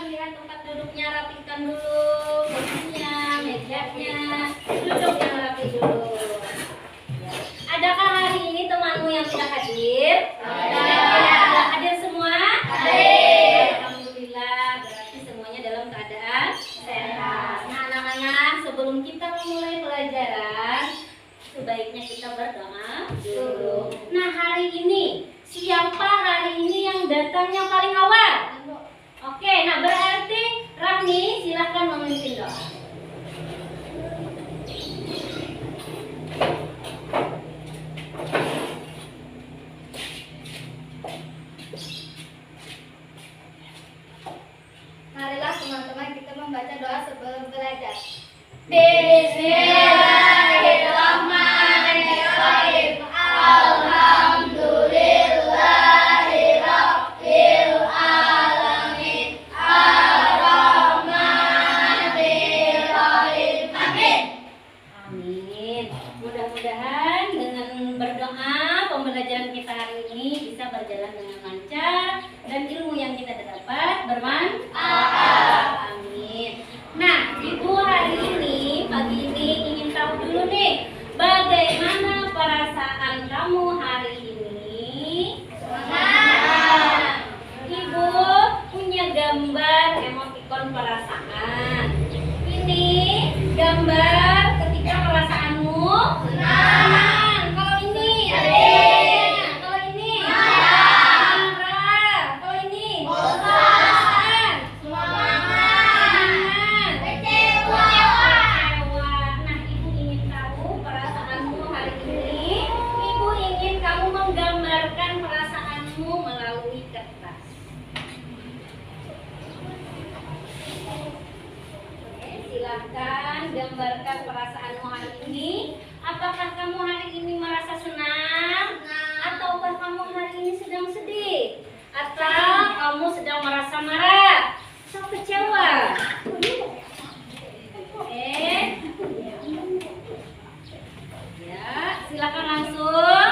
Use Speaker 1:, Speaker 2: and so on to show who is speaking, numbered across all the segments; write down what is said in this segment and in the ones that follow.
Speaker 1: lihat tempat duduknya, rapikan dulu kursinya, mejanya, duduk yang rapi dulu. Adakah hari ini temanmu yang tidak hadir? Ada. Hadir semua? Hadir. Alhamdulillah, berarti semuanya dalam keadaan sehat. Nah, anak-anak, sebelum kita memulai pelajaran, sebaiknya kita berdoa dulu. Nah, hari ini siapa hari ini yang datangnya paling awal? Oke, nah berarti Rafni silahkan memimpin doa.
Speaker 2: Marilah teman-teman kita membaca doa sebelum belajar.
Speaker 1: Bismillahirrahmanirrahim. Alhamdulillahirabbil alamin. Arrahmanirrahim. Amin. Amin. Mudah-mudahan dengan berdoa pembelajaran kita hari ini bisa berjalan dengan lancar dan ilmu yang kita dapat bermanfaat. Amin. Nah, Ibu hari ini, pagi ini ingin tahu dulu nih, bagaimana perasaan kamu hari ini? Nah, Ibu punya gambar emotikon perasaan. Ini gambar ketika perasaanmu senang. Kalau ini adanya. Kalau ini marah. Kalau ini bosan. Semangat. Kecewa. Nah, Ibu ingin tahu perasaanmu hari ini. Ibu ingin kamu menggambarkan perasaanmu melalui kertas. Oke, silahkan gambarkan perasaanmu hari ini. Apakah kamu hari ini merasa senang? Ataukah kamu hari ini sedang sedih? Atau kamu sedang merasa marah? Atau kecewa? Oke. Ya, silakan langsung.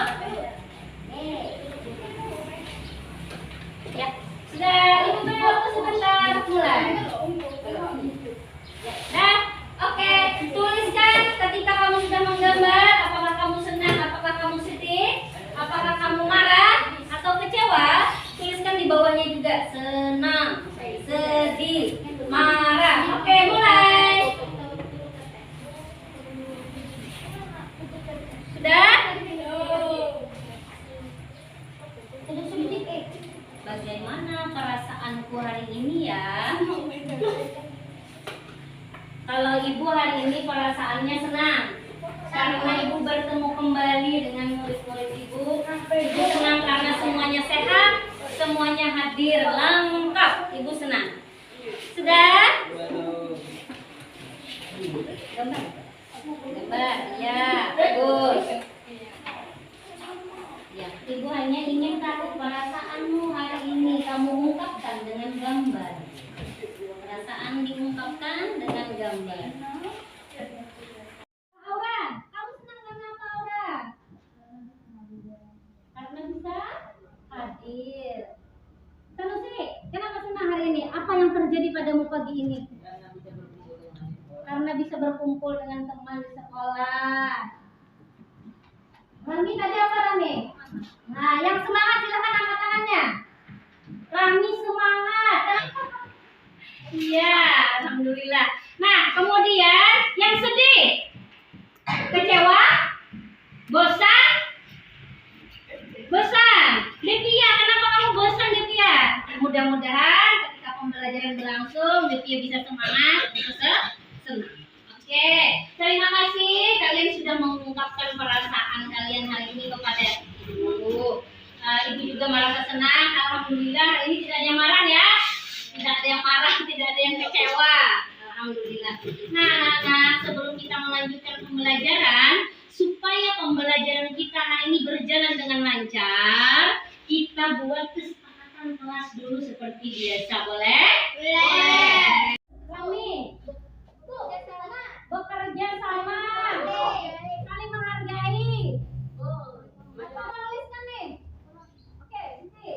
Speaker 1: Ya, sudah. Ibu beri waktu sebentar. Mulai. Nah, oke. Tuliskan ketika kamu sudah menggambar. Apakah kamu senang? Apakah kamu sedih? Apakah kamu marah? Atau kecewa? Tuliskan di bawahnya juga. Senang, sedih, marah. Oke, mulai. Sudah? Bagaimana perasaanku hari ini ya? Kalau Ibu hari ini perasaannya senang karena Ibu bertemu kembali dengan murid-murid Ibu. Ibu senang karena semuanya sehat, semuanya hadir lengkap. Ibu senang. Sudah? Gambar. Gambar. Ya, bagus. Ya, Ibu hanya ingin tahu perasaanmu hari ini kamu ungkapkan dengan gambar. Perasaan diungkapkan dengan gambar. Aura, kamu senang karena apa, Aura? Karena bisa hadir. Sanusi, kenapa senang hari ini? Apa yang terjadi padamu pagi ini? Karena bisa berkumpul dengan teman di sekolah. Rami tadi apa, Rami? Nah, yang semangat silakan angkat tangannya. Rami semangat. Iya, alhamdulillah. Nah, kemudian yang sedih, kecewa, bosan, Devia. Kenapa kamu bosan, Devia? Mudah-mudahan ketika pembelajaran berlangsung, Devia bisa semangat, bisa senang. Oke, terima kasih kalian sudah mengungkapkan perasaan kalian hari ini kepada Ibu. Ibu juga merasa senang. Alhamdulillah, ini tidak ada yang marah ya. Tidak ada yang marah, tidak ada yang kecewa. Alhamdulillah. Nah, sebelum kita melanjutkan pembelajaran, supaya pembelajaran kita hari ini berjalan dengan lancar, kita buat kesepakatan kelas dulu seperti biasa. Boleh? Boleh. Kami bekerja sama, saling menghargai. Apa menuliskan nih? Oke, sini.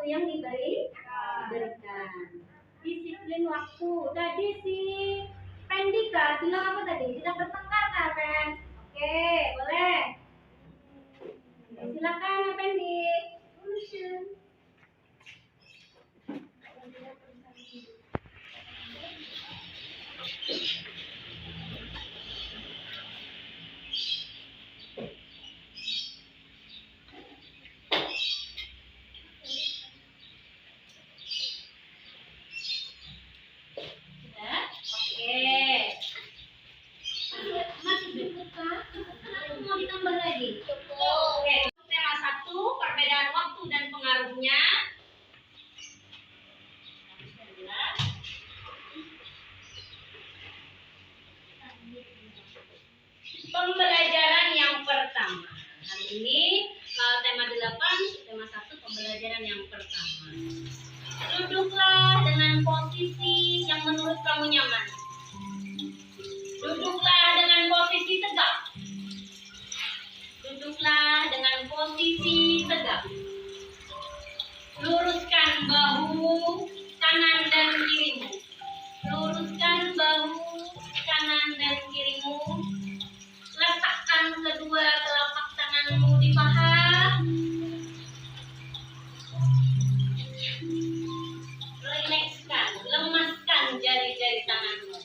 Speaker 1: yang diberikan. Disiplin waktu. Tadi si Pendika bilang apa tadi? Tidak bertengkar kan, Pen? Oke, boleh. Silakan ya Pendi. Masih cukup kah? Atau mau ditambah lagi? Oke, tema 1, perbedaan waktu dan pengaruhnya. Pembelajaran yang pertama. Hari ini tema 8, tema 1, pembelajaran yang pertama. Duduklah dengan posisi yang menurut kamu nyaman. Duduklah dengan posisi tegak. Duduklah dengan posisi tegak. Luruskan bahu kanan dan kirimu. Luruskan bahu kanan dan kirimu. Letakkan kedua telapak tanganmu di paha. Rilekskan, lemaskan jari-jari tanganmu.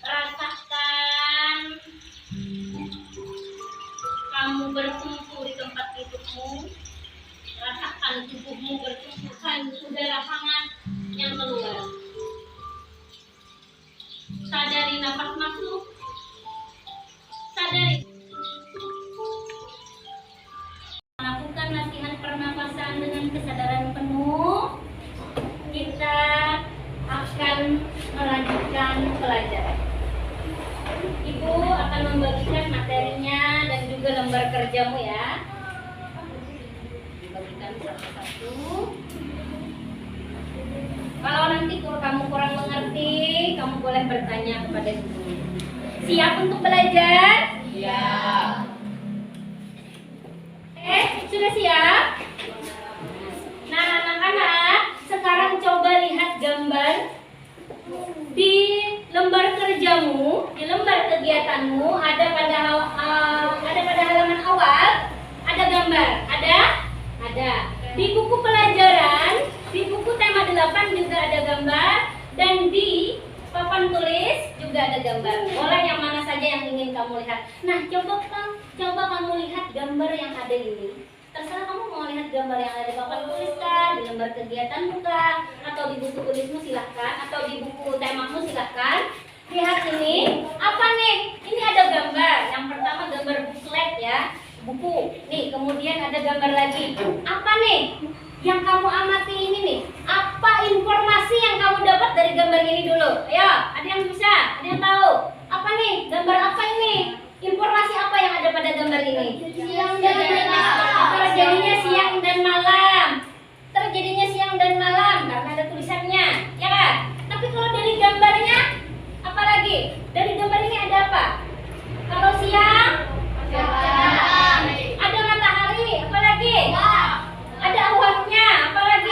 Speaker 1: Rasakan kamu bertumpu di tempat dudukmu. Rasakan tubuhmu bertumpukan udara hangat yang keluar. Sadari nafas masuk. Sadari. Lakukan latihan pernapasan dengan kesadaran penuh. Kita akan melanjutkan pelajaran. Ibu akan membagikan materinya dan juga lembar kerjamu ya. Dibagikan satu-satu. Kalau nanti kamu kurang mengerti, kamu boleh bertanya kepada guru. Siap untuk belajar?
Speaker 2: Siap.
Speaker 1: Sudah siap? Nah, anak-anak, sekarang coba lihat gambar di lembar kerjamu, di lembar kegiatanmu. Ada pada halaman awal ada gambar. Ada. Di buku pelajaran, di buku tema 8 juga ada gambar, dan di papan tulis juga ada gambar. Boleh yang mana saja yang ingin kamu lihat. Nah, coba kamu lihat gambar yang ada ini. Terserah kamu mau lihat gambar yang ada di papan tulis kah, di lembar kegiatan kah, atau di buku tulismu silahkan, atau di buku temamu silahkan. Lihat ini, apa nih? Ini ada gambar. Yang pertama gambar booklet ya, buku. Nih, kemudian ada gambar lagi. Apa nih? Yang kamu amati ini nih. Apa informasi yang kamu dapat dari gambar ini dulu? Ayo, ada yang bisa? Ada yang tahu? Apa nih? Gambar apa ini? Informasi apa yang ada pada gambar ini?
Speaker 2: Siang dan malam.
Speaker 1: Terjadinya siang dan malam. Terjadinya siang dan malam karena ada tulisannya, ya kan? Tapi kalau dari gambarnya, apa lagi? Dari gambar ini ada apa? Kalau siang, ada matahari, apa lagi? Ada awannya, apa lagi?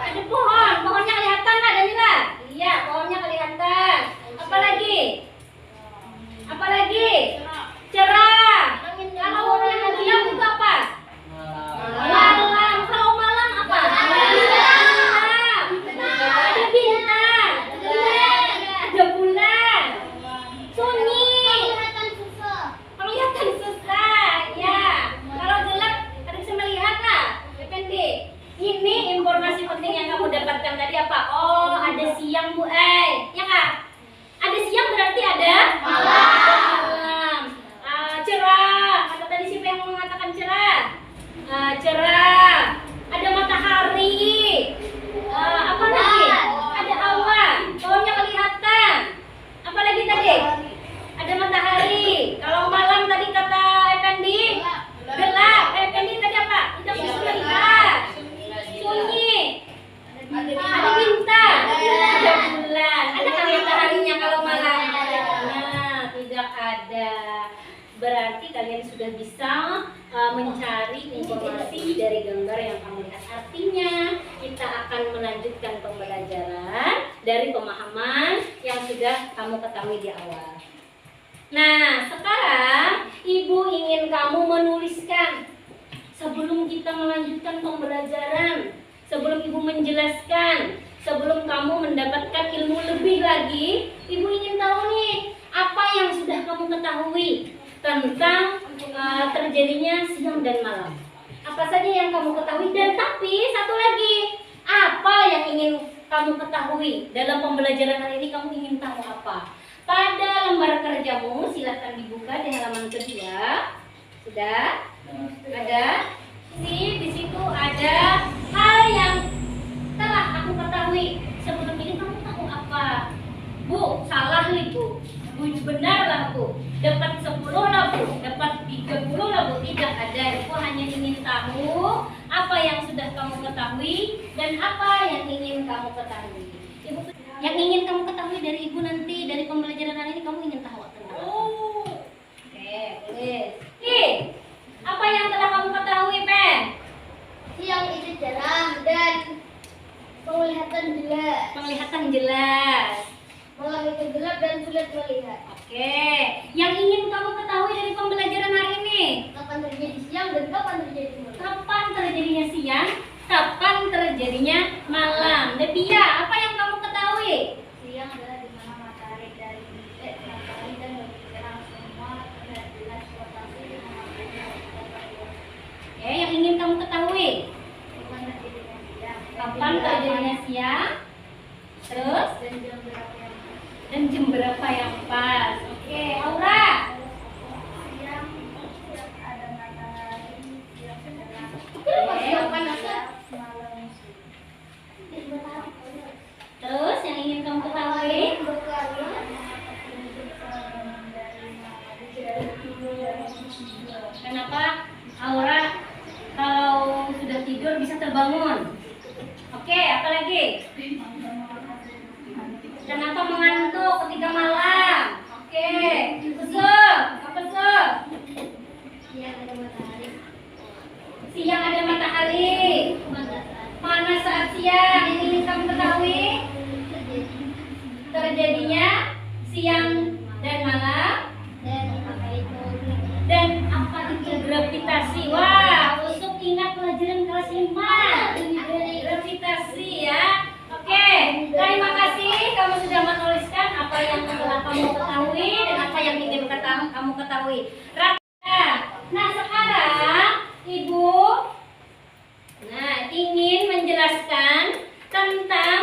Speaker 1: Ada pohon. Pohonnya kelihatan nggak, Danila? Iya, pohonnya kelihatan. Apa lagi? Apa lagi? Cerah. Kalau yang siang itu apa? Malam. Kalau malam apa? Malam. Ada bintang. Ada bulan. Sunyi. Kelihatan susah. Ya. Kalau gelap, ada bisa melihat lah. Pendek. Ini informasi penting yang kamu dapatkan tadi apa? Oh, ada siang Bu. Ya kan? Ada siang berarti ada malam. Cerah. Kata tadi siapa yang mengatakan cerah? Cerah. Ada matahari. Apa lagi? Ada awan. Pohonnya kelihatan. Apa lagi tadi? Ada matahari. Kalau malam tadi kata Effendi gelap. Effendi tadi apa? Kita bisa melihat. Sunyi. Ada bintang. Ada bulan. Ada kan mataharinya kalau malam? Nah, tidak ada. Berarti kalian sudah bisa mencari informasi dari akan melanjutkan pembelajaran dari pemahaman yang sudah kamu ketahui di awal. Nah, sekarang Ibu ingin kamu menuliskan sebelum kita melanjutkan pembelajaran, sebelum Ibu menjelaskan, sebelum kamu mendapatkan ilmu lebih lagi, Ibu ingin tahu nih, apa yang sudah kamu ketahui tentang terjadinya siang dan malam. Apa saja yang kamu ketahui, dan tapi satu lagi, apa yang ingin kamu ketahui dalam pembelajaran hari ini? Kamu ingin tahu apa? Pada lembar kerjamu silahkan dibuka di halaman kedua. Sudah? Ada? Di situ ada hal yang telah aku ketahui. Sebelum ini kamu tahu apa? Bu, salah nih Bu. Bu benar lah Bu. Dapat 10 lah Bu. Dapat 30 lah Bu. Tidak ada. Ibu hanya ingin tahu apa yang sudah kamu ketahui dan apa yang ingin kamu ketahui. Ibu, yang ingin kamu ketahui dari Ibu nanti dari pembelajaran hari ini, kamu ingin tahu tentang apa? Oke, boleh. Apa yang telah kamu ketahui, Pen?
Speaker 2: Siang itu cerah dan penglihatan jelas.
Speaker 1: Penglihatan jelas.
Speaker 2: Malam itu gelap dan sulit melihat.
Speaker 1: Oke. Yang ingin kamu ketahui dari pembelajaran hari ini?
Speaker 2: Kapan terjadi siang dan kapan terjadi malam.
Speaker 1: Kapan terjadinya siang? Kapan terjadinya malam? Devia, apa yang kamu ketahui?
Speaker 2: Siang adalah di mana matahari dan lebih terang semua terlihat jelas rotasi dengan matahari.
Speaker 1: Oke, yang ingin kamu ketahui?
Speaker 2: Kapan terjadinya siang?
Speaker 1: Kapan terjadinya siang? Terus? Dan jam berapa yang pas? Oke, Aura.
Speaker 2: Siang ada matahari, siang terang.
Speaker 1: Siang panas.
Speaker 2: Malam
Speaker 1: Terus yang ingin kamu ketahui? Kenapa Aura kalau sudah tidur bisa terbangun? Oke, apa lagi? Kenapa mengantuk ketika malam? Oke, besok. Apa besok?
Speaker 2: siang ada matahari.
Speaker 1: Siang ada matahari. Mana saat siang? Yang ingin kamu ketahui? Terjadinya siang dan malam. Dan apa itu gravitasi? Wah, Usuk ingat pelajaran kelas 5. Gravitasi ya. Oke, terima kasih kamu sudah menuliskan apa yang telah kamu ketahui dan apa yang ingin kamu ketahui. Raka, nah sekarang Ibu ingin menjelaskan tentang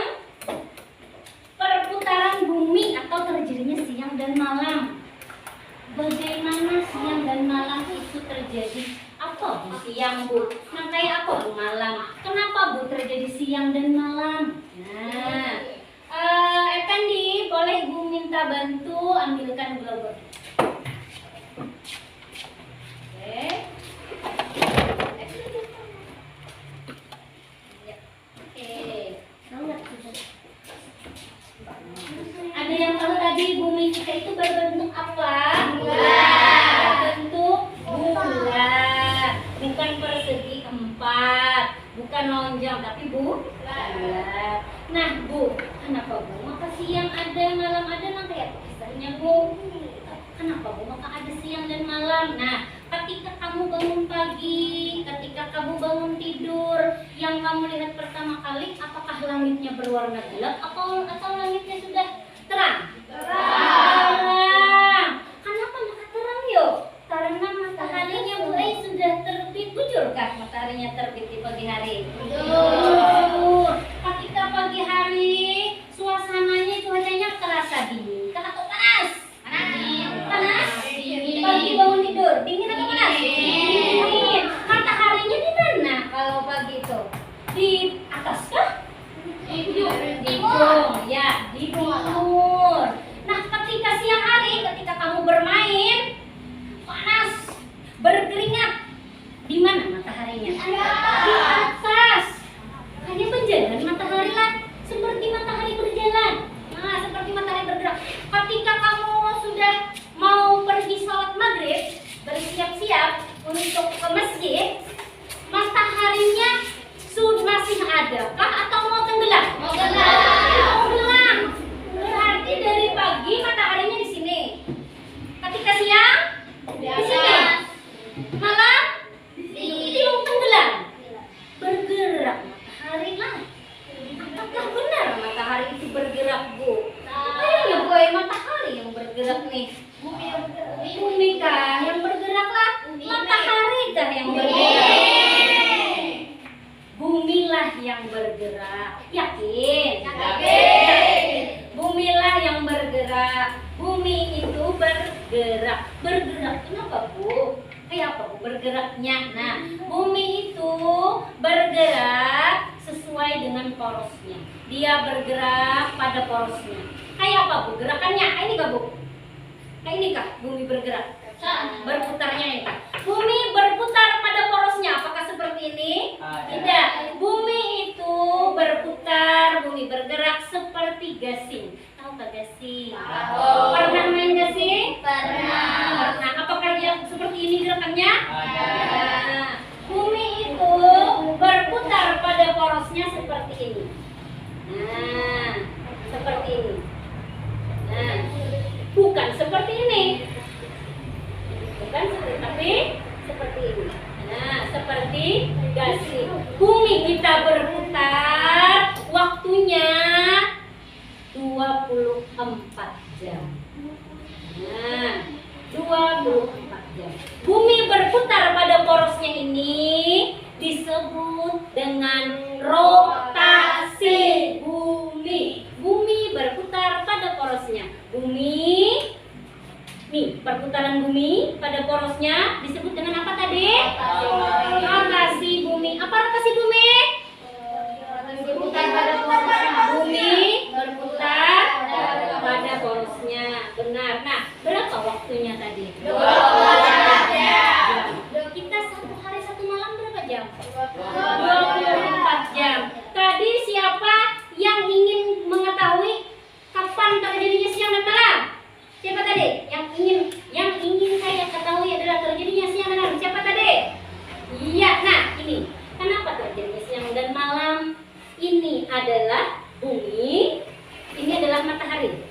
Speaker 1: perputaran bumi atau terjadinya siang dan malam. Bagaimana siang dan malam itu terjadi? Apa Bu siang Bu? Nah kayak apa Bu malam? Kenapa Bu terjadi siang dan malam? Nah, Effendi, boleh Ibu minta bantu ambilkan global. Oke. Ada yang tahu tadi bumi kita itu berbentuk apa? Berbentuk bulat, bukan persegi 4, bukan lonjong, tapi bulat. Nah Bu, kenapa Bu? Maka siang ada, malam ada, nah kayak kisahnya Bu. Kenapa Bu? Maka ada siang dan malam. Nah, ketika kamu bangun pagi, ketika kamu bangun tidur, yang kamu lihat pertama kali, apakah langitnya berwarna gelap atau langitnya sudah terang? Terang. Kenapa maka terang yuk? Karena mataharinya mulai sudah terbit. Bujurkah mataharinya terbit di pagi hari? Bujur. Ketika pagi hari, suasananya, cuacanya terasa dingin atau panas? Panas? Pagi bangun tidur, dingin atau panas? Dingin. Mataharinya di mana kalau pagi itu? Di atas kah? Di ujung, ya, di timur. Nah, ketika siang hari, ketika kamu bermain, panas, berkeringat, di mana mataharinya? Di atas. Hanya penjalan matahari lah, seperti matahari yang bergerak. Yakin?
Speaker 2: Yakin.
Speaker 1: Bumilah yang bergerak. Bumi itu bergerak. Bergerak kenapa, Bu? Kayak apa, Bu, bergeraknya? Nah, bumi itu bergerak sesuai dengan porosnya. Dia bergerak pada porosnya. Kayak apa, Bu, gerakannya? Kayak ini kah, Bu? Kayak ini kah bumi bergerak? Berputarnya ini. Bumi berputar pada porosnya. Apakah seperti ini? Tidak. Bumi itu berputar, bumi bergerak seperti gasing. Tahu nggak gasing?
Speaker 2: Tahu.
Speaker 1: Pernah main gasing?
Speaker 2: Pernah.
Speaker 1: Nah, apakah yang seperti ini gerakannya? Nah, bumi itu berputar pada porosnya seperti ini. Nah, seperti ini. Nah, bukan seperti ini. Bukan seperti, tapi seperti ini. Nah, seperti gasing. Bumi kita berputar, waktunya 24 jam. Nah, 24 jam. Bumi berputar pada porosnya ini disebut dengan rotasi bumi. Bumi berputar pada porosnya. Bumi, nih perputaran bumi pada porosnya disebut dengan apa tadi? Rotasi bumi. Apa rotasi bumi?
Speaker 2: Berputar pada porosnya.
Speaker 1: Bumi berputar pada porosnya. Benar. Nah, berapa waktunya tadi?
Speaker 2: 24 jam.
Speaker 1: Kita satu hari satu malam berapa jam? 24 jam. Tadi siapa yang ingin mengetahui kapan terjadinya siang dan malam? Siapa tadi? Yang ingin saya ketahui adalah terjadinya siang dan malam. Siapa tadi? Iya. Nah, ini kenapa terjadinya siang dan malam? Ini adalah bumi, ini adalah matahari.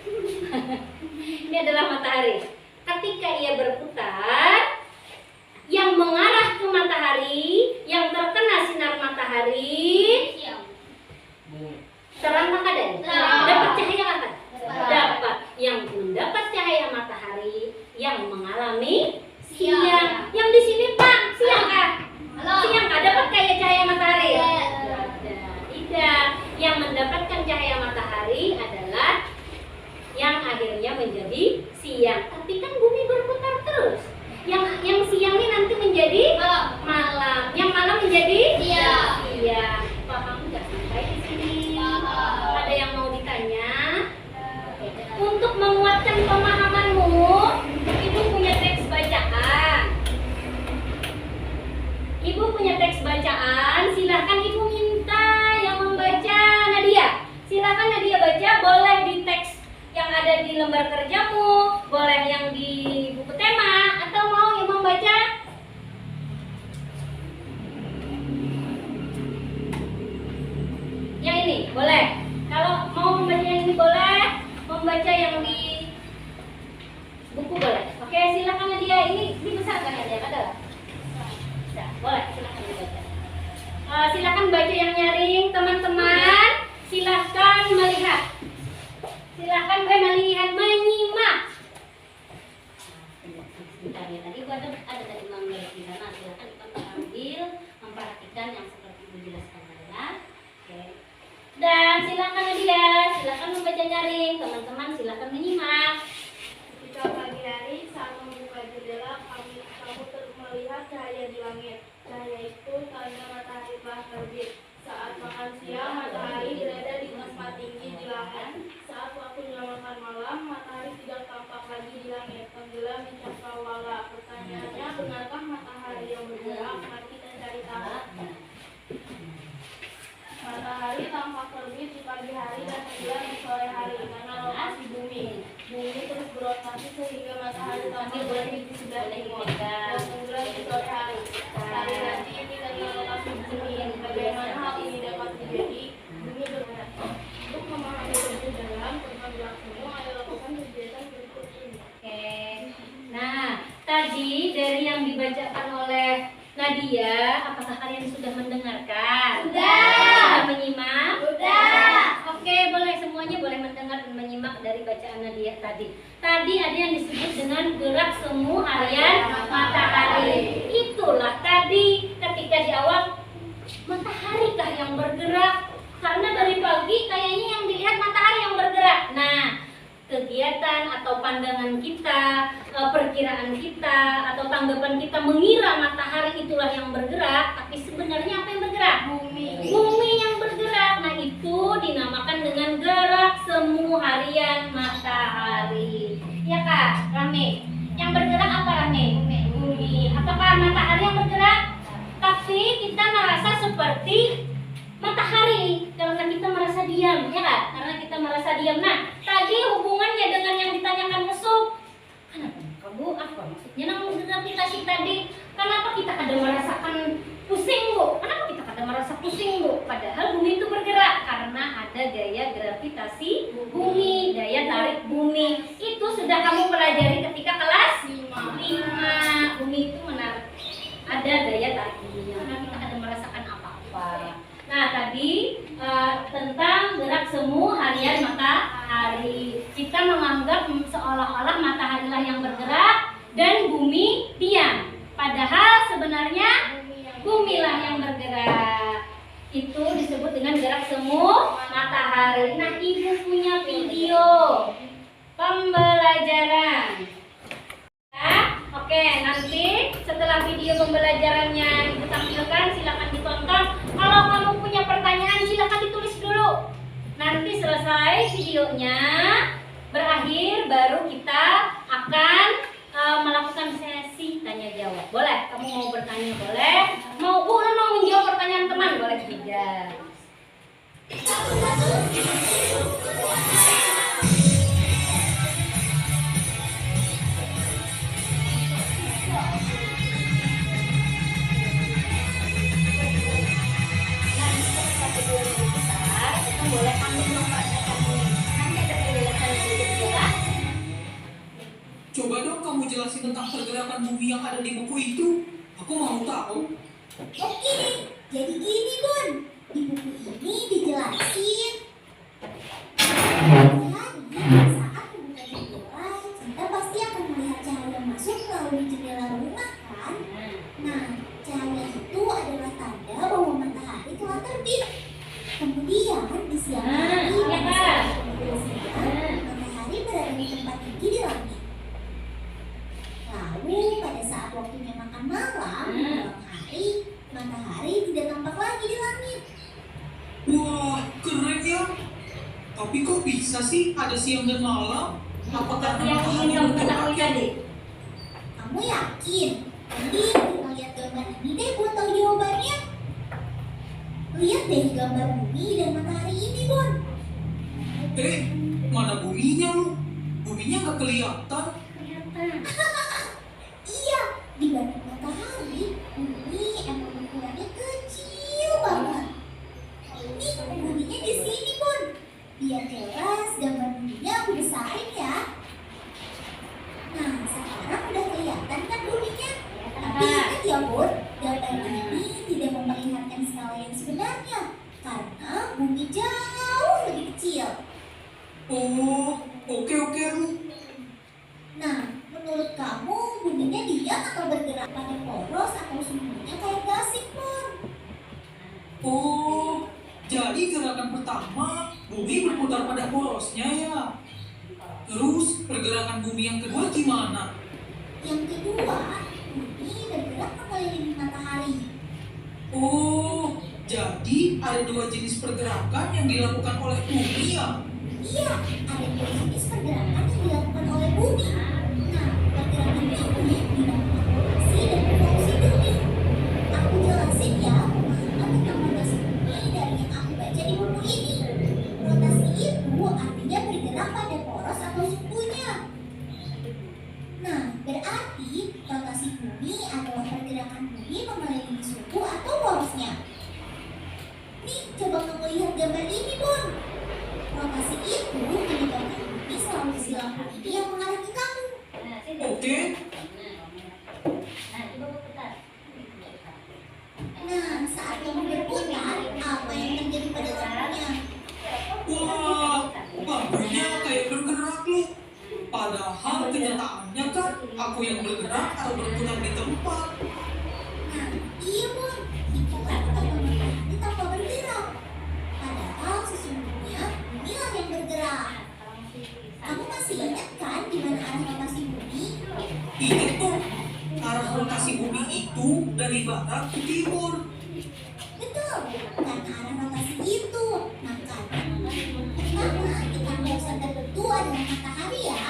Speaker 1: Ini adalah matahari. Ketika ia berputar, yang mengarah ke matahari, yang terkena sinar matahari, terang maka dapat cahaya mata. Dapat yang mendapat cahaya matahari, yang mengalami siang. Yang di sini Pak, siang kah? Siang kah? Dapat kayak cahaya matahari? Tidak. Yang mendapatkan cahaya matahari adalah yang akhirnya menjadi siang. Tapi kan bumi berputar terus. Yang siang ini nanti menjadi malam. Yang malam menjadi siang. Paham nggak sampai di sini? Ada yang mau ditanya? Untuk menguatkan pemahamanmu, Ibu punya teks bacaan. Ibu punya teks bacaan. Silahkan Ibu minta yang membaca Nadia. Silahkan Nadia baca. Boleh di teks yang ada di lembar kerjamu, boleh yang di buku tema, atau mau yang membaca? Yang ini boleh. Kalau mau membaca yang ini boleh, membaca yang di buku boleh. Oke, silakan Nadia. Ini dibesarkan Nadia, ada? Bisa. Boleh, silakan dibaca. Silakan baca yang nyaring, teman-teman. Silakan melihat. Silakan melihat, menyimak. Sebentar ya, tadi gua ada tadi menggambar di sana. Silakan kita ambil, memperhatikan yang seperti Ibu jelaskan ya. Oke. Dan silakan Nadia, silakan membaca nyaring, teman-teman silakan menyimak.
Speaker 2: Ketika pagi hari saat membuka jendela, kamu melihat cahaya di langit. Cahaya itu tanda matahari telah terbit. Saat makan siang, matahari berada di tempat tinggi di langit. Saat waktunya makan malam, matahari tidak tampak lagi di langit, tenggelam di cakrawala. Pertanyaannya, benarkah matahari yang bergerak? Mari kita cari tahu. Matahari tampak terbit di pagi hari dan tenggelam di sore hari karena rotasi bumi. Bumi terus berotasi sehingga matahari tampak terbit di sebelah timur dan tenggelam di sore hari. Hari nanti ini karena rotasi bumi. Bagaimana hal ini dapat terjadi? Bumi bergerak. Untuk memahami lebih dalam tentang berlangsungnya, ayo lakukan kegiatan berikut ini.
Speaker 1: Oke. Nah, tadi dari yang dibacakan oleh Nadia, apakah kalian sudah mendengarkan? Sudah menyimak?
Speaker 2: Sudah.
Speaker 1: Oke, boleh semuanya boleh mendengar dan menyimak dari bacaan Nadia tadi. Tadi ada yang disebut dengan gerak semu harian matahari. Itulah tadi ketika di awal, matahari kah yang bergerak Karena dari pagi kayaknya yang dilihat matahari yang bergerak. Nah, kegiatan atau pandangan kita, perkiraan kita atau tanggapan kita mengira matahari itulah yang bergerak, tapi sebenarnya apa yang bergerak? Bumi yang bergerak. Nah, itu dinamakan dengan gerak semu harian matahari. Ya Kak, Rame. Yang bergerak apa Rame? Bumi. Apakah matahari yang bergerak? Tapi kita merasa seperti matahari karena kita merasa diam, ya kan? Karena kita merasa diam. Nah, tadi hubungannya dengan yang ditanyakan musuh. Kenapa kamu apa maksudnya namun gravitasi tadi? Kenapa kita kadang merasakan pusing, Bu? Kenapa kita kadang merasa pusing, Bu? Padahal bumi itu bergerak karena ada gaya gravitasi bumi, daya tarik bumi. Itu sudah kamu pelajari ketika kelas 5. Bumi itu menarik. Ada daya tarik buminya. Karena kita kadang merasakan apa-apa. Nah, tadi tentang gerak semu harian matahari. Kita menganggap seolah-olah mataharilah yang bergerak dan bumi diam. Padahal sebenarnya bumilah yang bergerak. Itu disebut dengan gerak semu matahari. Nah, Ibu punya video pembelajaran. Oke, nanti setelah video pembelajarannya Ibu tampilkan, silakan ditonton. Kalau kamu punya pertanyaan, silakan ditulis dulu. Nanti selesai videonya berakhir, baru kita akan melakukan sesi tanya jawab. Boleh? Kamu mau bertanya boleh? Mau menjawab pertanyaan teman boleh juga. Boleh ambil nomornya kamu. Nanti ada penjelasan lebih ya.
Speaker 3: Coba dong kamu jelasin tentang pergerakan bumi yang ada di buku itu. Aku mau tahu.
Speaker 4: Oke, jadi gini Bun, di buku ini dijelasin. Hari saat membuka jendela, kita pasti akan melihat cahaya masuk melalui jendela rumah kan? Nah, cahaya itu adalah tanda bahwa matahari telah terbit. Kemudian di siang hari, pada saat siang, matahari berada di tempat tinggi di langit. Lalu pada saat waktunya makan malam, di malam hari, matahari tidak tampak lagi di langit.
Speaker 3: Wah, keren ya. Tapi kok bisa sih ada siang dan malam? Apa karena
Speaker 1: Yang ingin
Speaker 3: matahari
Speaker 1: kamu
Speaker 3: bergerak
Speaker 1: ketahui
Speaker 3: ya?
Speaker 1: tadi.
Speaker 4: Kamu yakin? Nanti kita lihat gambar ini deh buat tahu jawabannya. Lihat deh gambar bumi dan matahari ini, Bon.
Speaker 3: Mana buminya lu? Buminya nggak kelihatan.
Speaker 4: Iya, dibanding matahari, bumi emang ukurannya kecil banget. Ini buminya di sini, Bon. Biar jelas gambar buminya aku besarin ya. Nah, sekarang udah kelihatan kan buminya? Tapi ingat ya, Bon, gambar ini tidak memperlihatkan skala yang sebenarnya. Karena bumi jauh lebih kecil.
Speaker 3: Oh, oke lu.
Speaker 4: Nah, menurut kamu buminya diam atau bergerak pada poros atau semuanya kayak gasing, Bon?
Speaker 3: Oh, jadi gerakan pertama bumi berputar pada porosnya ya. Terus pergerakan bumi yang kedua gimana?
Speaker 4: Yang kedua, bumi bergerak mengelilingi matahari.
Speaker 3: Oh, jadi ada dua jenis pergerakan yang dilakukan oleh bumi ya?
Speaker 4: Iya, ada dua jenis pergerakan yang dilakukan oleh bumi. Nah, pergerakan ini dinamakan rotasi dan revolusi bumi. Aku jelasin ya pemahaman tentang rotasi bumi dari yang aku baca di buku ini. Rotasi itu artinya bergerak pada poros atau sumbunya. Nah, berarti rotasi bumi adalah pergerakan bumi mengelilingi sumbu atau porosnya. Nih, coba kamu lihat gambar ini, Bon. Rotasi itu menyebabkan bumi selalu silang bumi yang mengarah ke kamu.
Speaker 3: Oke.
Speaker 1: Nah, coba putar.
Speaker 4: Nah, saat kamu berputar, apa yang terjadi pada lampunya?
Speaker 3: Wah, lampunya kayak bergerak lu. Padahal kenyataannya kan aku yang bergerak atau berputar di tempat.
Speaker 4: Nah, iya Bon, itulah pertama matahari tanpa bergerak. Padahal
Speaker 3: waktu dari barat ke timur.
Speaker 4: Betul, karena arah rotasi itu. Makanya, pertama kita mau center berdua dengan matahari ya.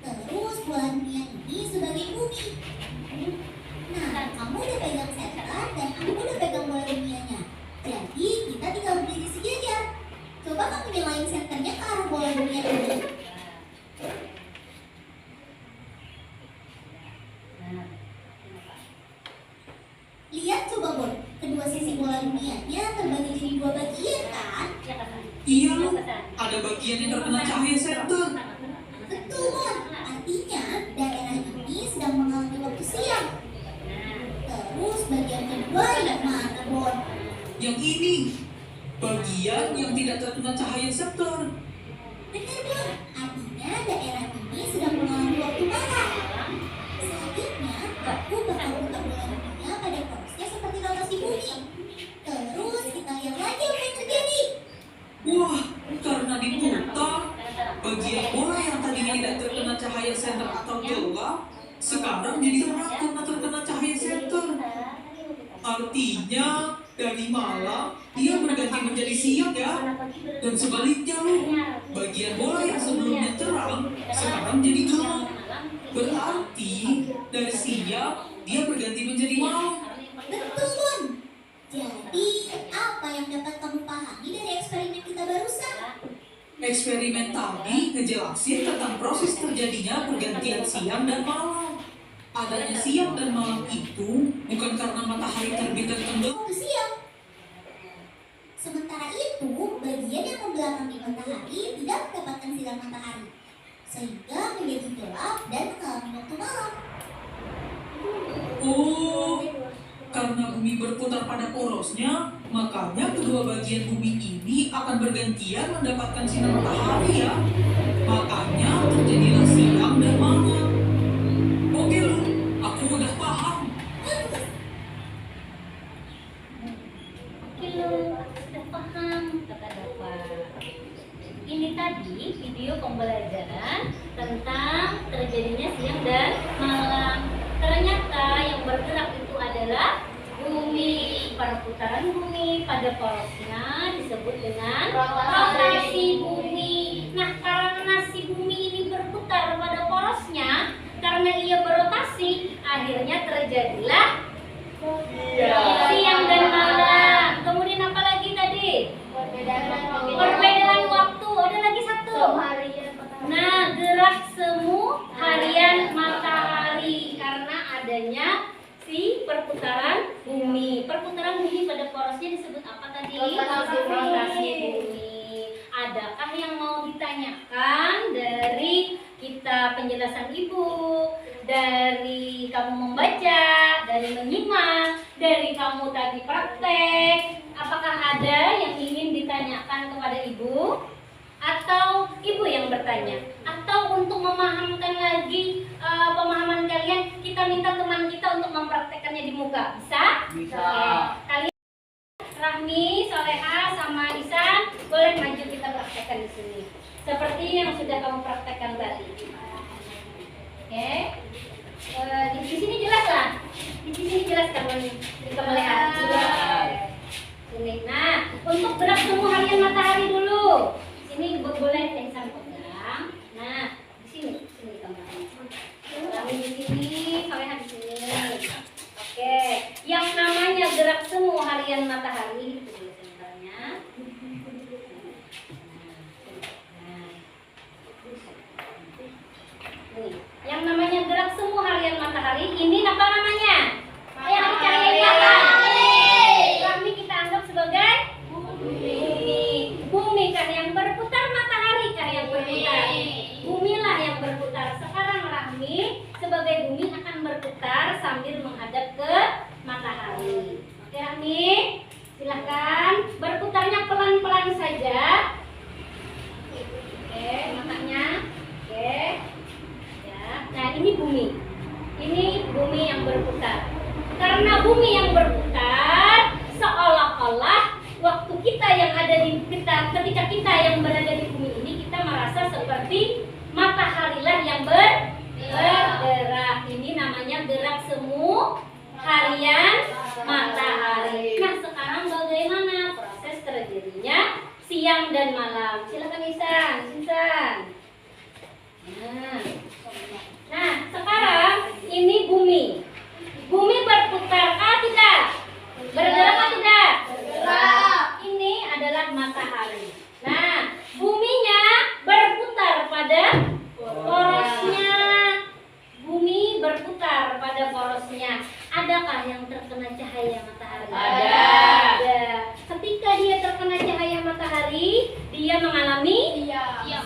Speaker 4: Terus bulan dunia ini sebagai bumi. Nah, kamu udah pegang center dan aku udah pegang bola dunianya. Jadi kita tinggal berdiri sejajar. Coba kamu nyalain senternya ke arah bola dunia ini. Lihat coba Bon, kedua sisi bola dunianya terbagi jadi dua bagian kan?
Speaker 3: Iya loh, ada bagian yang terkena cahaya center.
Speaker 4: Betul Bon, artinya daerah ini sedang mengalami waktu siang. Terus bagian kedua yang mana Bon?
Speaker 3: Yang ini, bagian yang tidak terkena cahaya center.
Speaker 4: Benar Bon, artinya daerah ini sedang mengalami waktu malam. Selanjutnya, aku bakal putar bola dunia pada porosnya seperti rotasi bumi. Terus kita lihat lagi apa yang terjadi.
Speaker 3: Wah, karena diputar, bagian bola yang tadinya tidak terkena cahaya center atau gelap, sekarang jadi terang karena terkena cahaya center. Artinya, dari malam, dia berganti menjadi siang ya. Dan sebaliknya loh, bagian bola yang sebelumnya terang, sekarang jadi gelap. Berarti, dari siang, dia berganti menjadi malam.
Speaker 4: Betul Bon. Jadi, apa yang dapat kamu pahami dari eksperimen kita barusan?
Speaker 3: Eksperimen tadi ngejelasin tentang proses terjadinya pergantian siang dan malam. Adanya siang dan malam itu bukan karena matahari terbit dan tenggelam.
Speaker 4: Waktu siang. Sementara itu, bagian yang membelakangi matahari tidak mendapatkan sinar matahari, sehingga menjadi gelap dan mengalami waktu malam.
Speaker 3: Oh, karena bumi berputar pada porosnya, makanya kedua bagian bumi ini akan bergantian mendapatkan sinar matahari ya. Makanya terjadilah siang dan malam. Oke loh, aku udah paham.
Speaker 1: Oke lo, sudah paham kata Dava. Ini tadi video pembelajaran tentang terjadinya siang dan malam. Ternyata yang bergerak itu adalah bumi. Perputaran bumi pada porosnya disebut dengan rotasi bumi. Nah, karena si bumi ini berputar pada porosnya, karena ia berotasi, akhirnya terjadilah siang dan malam. Kemudian apa lagi tadi? Perbedaan waktu. Ada lagi satu. Nah, gerak semu harian matahari karena adanya si perputaran bumi. Perputaran bumi pada porosnya disebut apa tadi? Rotasi bumi. Adakah yang mau ditanyakan dari kita penjelasan Ibu? Dari kamu membaca, dari menyimak, dari kamu tadi praktek? Apakah ada yang ingin ditanyakan kepada Ibu? Atau Ibu yang bertanya? Atau untuk memahamkan lagi pemahaman kalian, kita minta teman kita untuk mempraktekkannya di muka? Bisa? Bisa. Kalian Rahmi, Soleha, sama Isan boleh maju kita praktekkan di sini. Seperti yang sudah kamu praktekkan tadi. Oke? Di sini jelas lah. Di sini jelas kamu melihat. Sini. Nah, untuk gerak semu harian matahari dulu. Sini boleh Isan pegang. Nah, di sini gambarnya. Rahmi di sini, Soleha di sini. Oke, yang namanya gerak semu harian matahari itu dulu sebenarnya. Nih, yang namanya gerak semu harian matahari ini apa namanya? Yang dicari apa? Kami kita anggap sebagai bumi. Bumi kah yang berputar, matahari kah yang berputar? Bumilah yang berputar. Sekarang Rahmi sebagai bumi akan berputar sambil menghadap ke matahari. Oke Rahmi, silahkan berputarnya pelan-pelan saja. Oke, matanya. Oke. Ya. Nah ini bumi. Ini bumi yang berputar. Karena bumi yang berputar, seolah-olah waktu kita yang ada di kita, ketika kita yang berada di bumi ini, kita merasa seperti mataharilah yang bergerak. Ini namanya gerak semu siang dan malam. Silakan Ihsan. Nah, sekarang ini bumi. Bumi berputar kah tidak? Bergerak atau tidak?
Speaker 2: Bergerak.
Speaker 1: Ini adalah matahari. Nah, buminya berputar pada porosnya. Bumi berputar pada porosnya. Adakah yang terkena cahaya matahari? Ada. Ketika dia terkena cahaya matahari, dia mengalami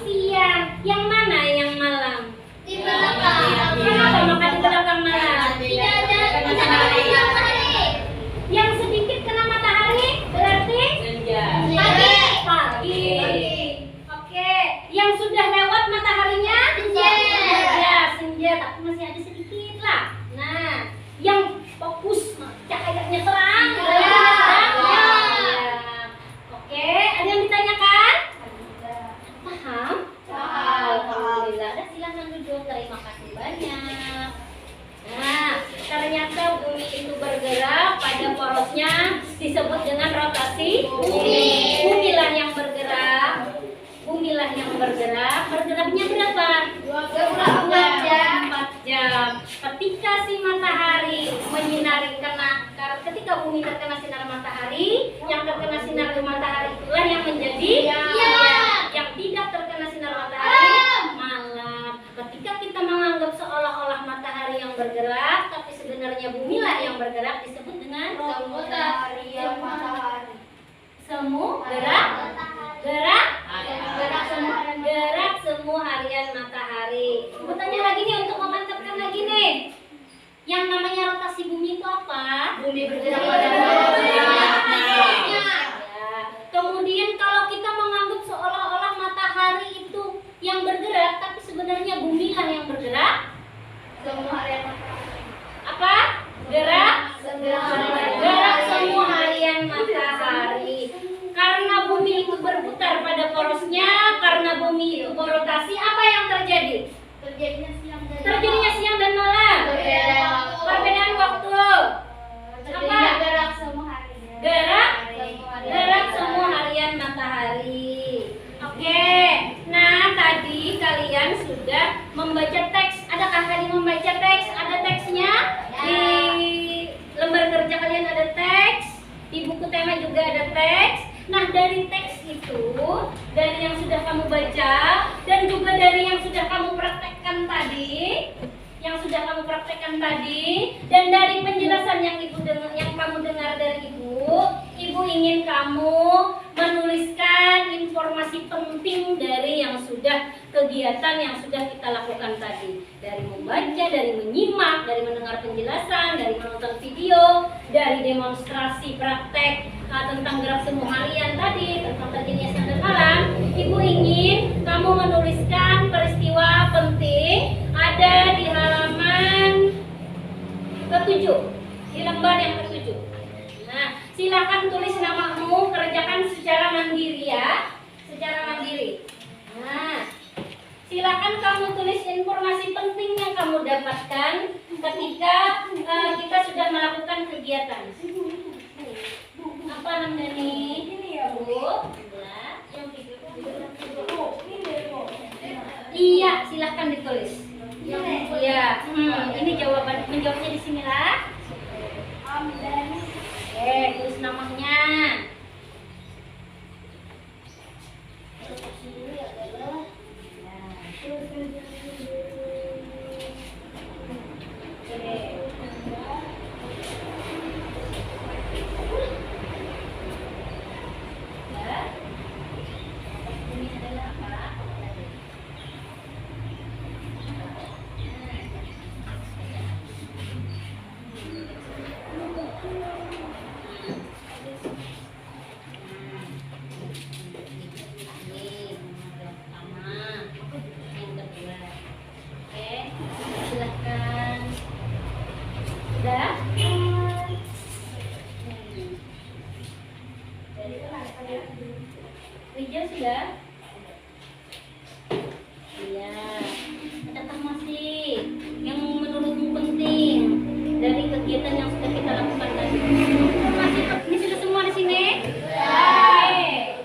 Speaker 1: siang. Yang mana yang malam?
Speaker 2: Di belakang.
Speaker 1: Kenapa maka di belakang malam?
Speaker 2: Tidak ada matahari.
Speaker 1: Yang sedikit kena matahari berarti pagi. Oke. Yang sudah lewat mataharinya senja, tapi masih ada sedikit lah. Nah, yang fokus cahayanya terang. Oke, ada yang ditanyakan? Paham? Alhamdulillah. Silakan duduk. Terima kasih banyak. Nah, ternyata bumi itu bergerak pada porosnya disebut dengan rotasi bumi. Bumilah yang bergerak. Bergeraknya berapa?
Speaker 2: 24 jam.
Speaker 1: 4 jam. Ketika si matahari menyinari ketika bumi terkena sinar matahari, yang terkena sinar matahari itulah yang menjadi yang tidak terkena sinar matahari malam. Ketika kita menganggap seolah-olah matahari yang bergerak, tapi sebenarnya bumilah yang bergerak, disebut dengan semu gerak semu harian matahari. Bertanya lagi nih untuk memantapkan lagi nih. Yang namanya rotasi bumi itu apa? Bumi bergerak pada porosnya. Kemudian kalau kita menganggap seolah-olah matahari itu yang bergerak, tapi sebenarnya bumilah yang bergerak. Apa? Gerak semua harian matahari. Karena bumi itu berputar pada porosnya, karena bumi itu berotasi, apa yang terjadi? Terjadinya siang dan malam. Perbedaan waktu. Apa? Gerak semua harian matahari. Oke. Nah, tadi kalian sudah membaca teks. Adakah kalian membaca teks? Ada teksnya? Di lembar kerja kalian ada teks. Di buku tema juga ada teks. Nah, dari teks itu, dari yang sudah kamu baca dan juga dari yang sudah kamu praktekkan tadi, dan dari penjelasan yang kamu dengar dari ibu ingin kamu menuliskan informasi penting dari yang sudah kegiatan yang sudah kita lakukan tadi. Dari membaca, dari menyimak, dari mendengar penjelasan, dari menonton video, dari demonstrasi praktek tentang gerak semu harian tadi, tentang terjadinya siang dan malam. Ibu ingin kamu menuliskan peristiwa penting ada di halaman ke-7, di lembar yang ke-7. Nah, silakan tulis namamu, kerjakan secara mandiri ya, secara mandiri. Nah, silakan kamu tulis informasi penting yang kamu dapatkan ketika kita sudah melakukan kegiatan. Apa namanya nih? Ini ya, Bu. Iya, silahkan ditulis. Iya. Ini jawaban, menjawabnya di sini lah. Tulis namanya. Rijal sudah? Iya. Adakah masih yang menurutmu penting dari kegiatan yang sudah kita lakukan tadi? Masih ini sudah semua di sini? Ya.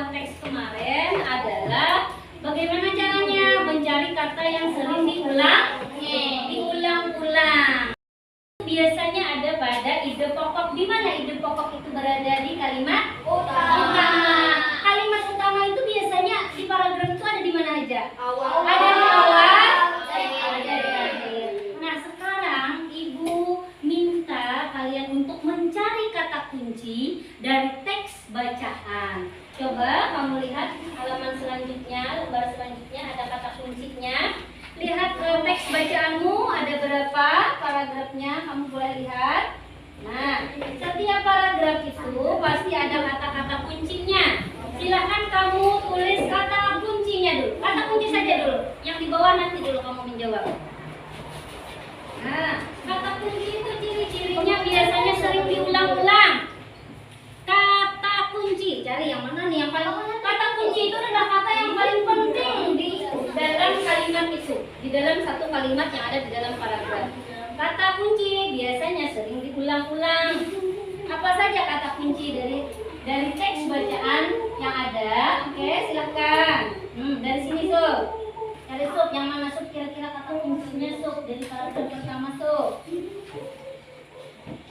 Speaker 1: membuat teks kemarin adalah bagaimana caranya mencari kata yang sering diulang-ulang. Biasanya ada pada ide pokok. Di mana ide pokok itu berada? Di kalimat utama. Kalimat utama itu biasanya di paragraf itu ada di mana aja? Ada di awal, ada di akhir. Nah, sekarang Ibu minta kalian untuk mencari kata kunci dari teks bacaan. Coba kamu lihat halaman selanjutnya, lembar selanjutnya ada kata kuncinya. Lihat teks bacaanmu ada berapa paragrafnya, kamu boleh lihat. Nah, setiap paragraf itu pasti ada kata-kata kuncinya. Silahkan kamu tulis kata kuncinya dulu. Kata kunci saja dulu. Yang di bawah nanti dulu kamu menjawab. Nah, kata kunci itu ciri-cirinya biasanya sering diulang-ulang. Kata kunci, cari yang mana nih yang paling. Kata kunci itu adalah kata yang paling penting di dalam kalimat itu, di dalam satu kalimat yang ada di dalam paragraf. Kata kunci biasanya sering diulang-ulang. Apa saja kata kunci dari teks bacaan yang ada? Oke, silakan. Dari sini Sob. Cari Sob, yang mana Sob kira-kira kata kuncinya Sob dari paragraf pertama Sob.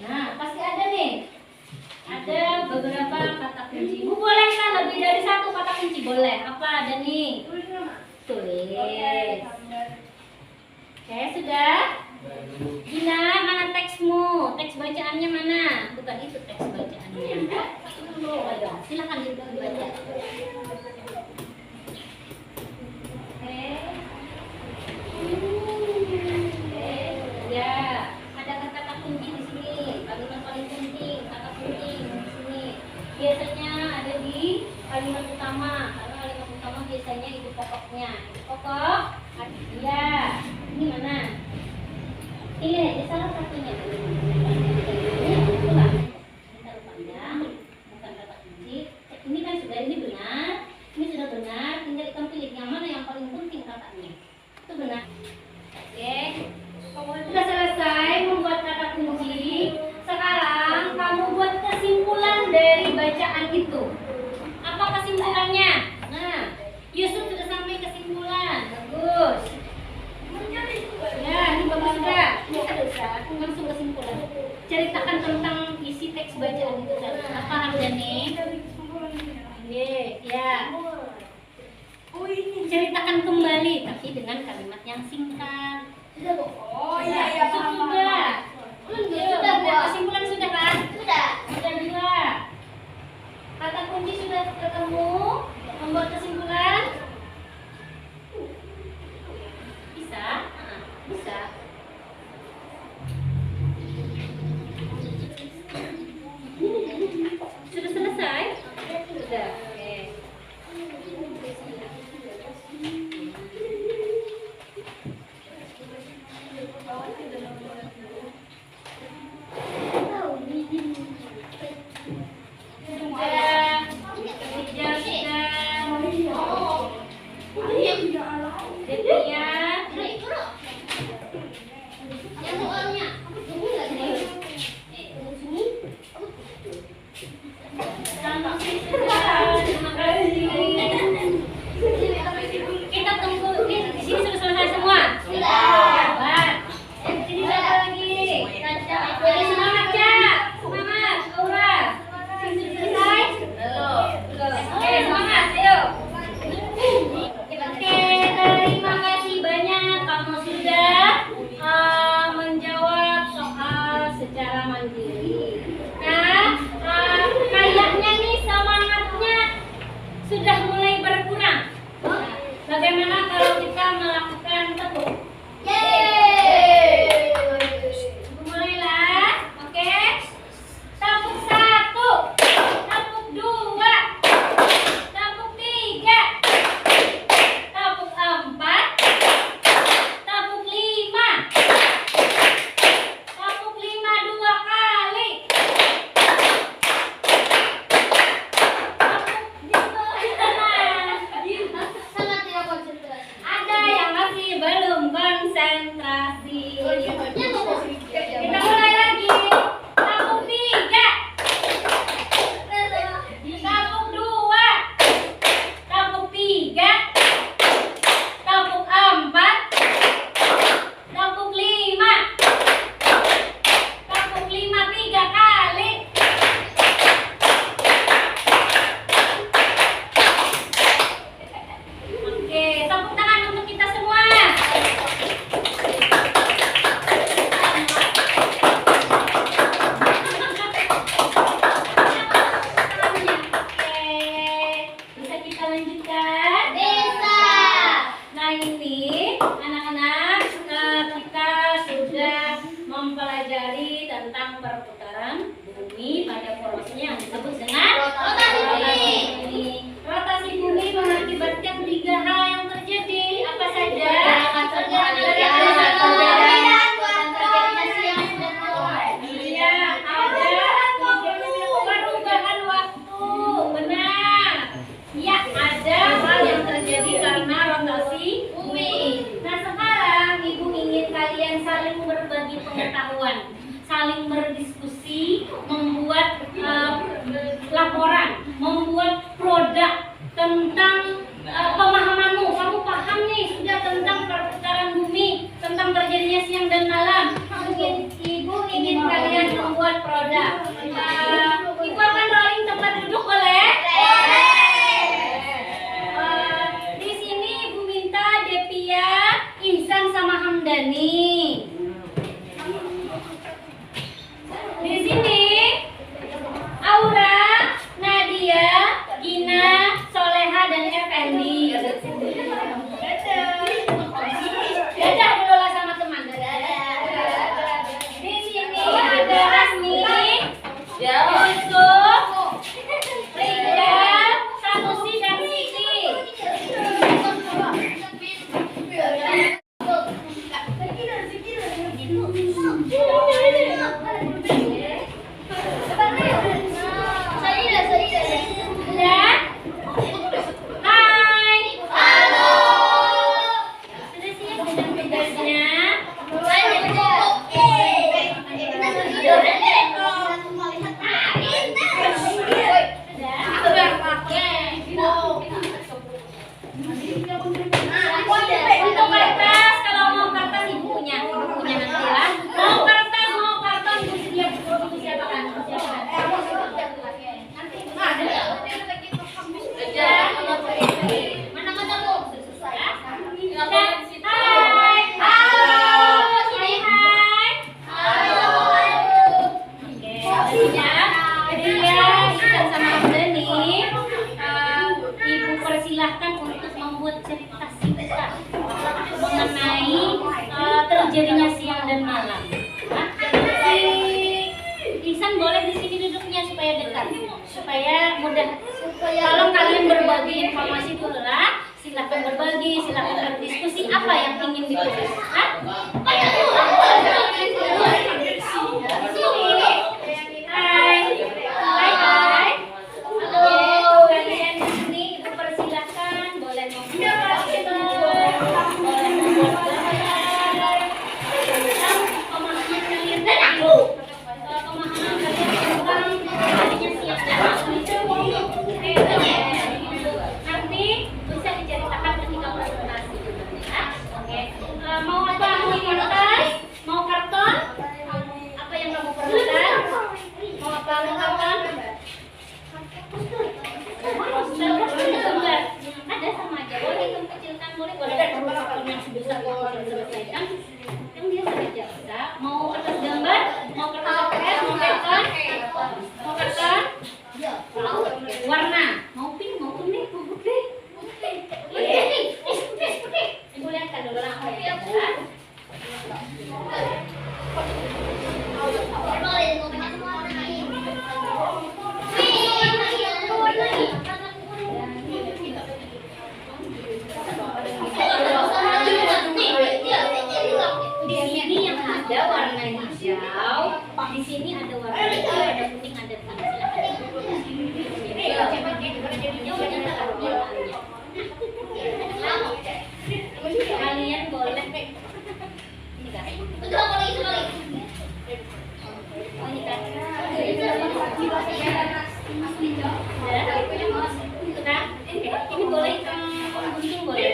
Speaker 1: Nah, pasti ada nih. Ada beberapa kata kunci. Bu, bolehkah lebih dari satu kata kunci? Boleh. Apa ada nih? Tulis. Oke, sudah? Gina, mana teksmu? Teks bacaannya mana? Bukan itu teks bacaannya. Ayo, silakan dibaca. Oke. Ya, ada kata kunci di sini. Kalimat paling penting, kata kunci di sini. Biasanya ada di kalimat utama. Karena kalimat utama biasanya itu pokoknya. Pokok, ya. Ini mana? Ini aja salah satunya. Ini ulang. Ini taruh panjang, bukan kata kunci. Ini kan sudah, ini benar. Ini sudah benar. Tinggal kamu pilih yang mana yang paling penting katanya. Itu benar. Oke. Sudah selesai membuat kata kunci. Sekarang kamu buat kesimpulan dari bacaan itu. Apa kesimpulannya? Nah, Yusuf sudah sampai kesimpulan. Bagus. Ya, ini bagus sudah. Ini langsung kesimpulan. Ceritakan tentang isi teks bacaan itu. Apa Hamdani? Ya. Ceritakan kembali, tapi dengan kalimat yang singkat. Sudah, Bu. Oh iya, sudah. Sudah, Bu. Kesimpulan sudah kan? Sudah juga. Kata kunci sudah ketemu. Membuat kesimpulan. Bisa? Bisa. Sudah selesai? Sudah. Oke. Kita tunggu di sini sudah selesai semua. Sabar. Sini satu lagi. Jadi semangat ya, semangat, Aura. Sini sudah selesai. Belum. Oke, semangat, ayo. Oke, terima kasih banyak. anak-anak, kita sudah mempelajari tentang perputaran bumi pada formasinya yang disebut dengan rotasi bumi. Rotasi bumi mengakibatkan 3 hal yang terjadi. Apa saja? Perubahan waktu. Benar. Ya, ada hal yang terjadi karena rotasi bumi. Nah, sekarang Ibu ingin kalian saling berbagi pengetahuan, saling berdiskusi, membuat laporan, membuat produk tentang pemahamanmu. Kamu paham nih sudah tentang perputaran bumi, tentang terjadinya siang dan malam. Ibu ingin kalian membuat produk. Ibu akan rolling tempat duduk, boleh? Di sini Ibu minta Devia, Ihsan sama Hamdani. Di sini Aura, Nadia, Gina, Soleha dan Effendi. Dadah dulu lah sama teman. Di sini ada Rasmi, Yusuf, Rida, Sanusi dan Siti. Udah? Hai. Halo. Sudah siap dengan tugasnya? Untuk kertas, kalau mau kertas Ibu punya nanti ya. Mau kertas, mau karton, Ibu siapkan. Mana lu? Hai. Halo. Hai. Oke, ya, Ihsan sama Hamdani, Ibu persilahkan untuk membuat cerita singkat mengenai terjadinya siang dan malam. Si Ihsan boleh di sini duduknya supaya dekat, supaya mudah. Kalau kalian berbagi informasi dulu lah, silakan berbagi, silakan berdiskusi apa yang ingin ditulis. Hai. Hai. Halo. Kalian di sini Ibu persilahkan boleh membuat boleh membuat gambar tentang pemahaman kalian dulu. Pemahaman kalian tentang adanya siang dan malam itu. Nanti bisa diceritakan ketika presentasi. Oke. Mau apa? Mau kertas? Mau karton? Apa yang kamu perlukan? Mau apa? Mau karton? Gambar ada sama aja, boleh yang kecilkan, boleh yang sebesar selesaikan yang dia saja bisa. Mau kertas gambar, mau kertas APS, mau karton, mau karton, warna, mau pink, mau kuning, mau putih. Ibu lihatkan dulu apa yang ada. Di sini yang ada warna hijau, di sini ada warna hijau, ada kuning, ada pink. Kalian boleh. Ini kan? Oh, ini kan? Ini boleh gunting boleh.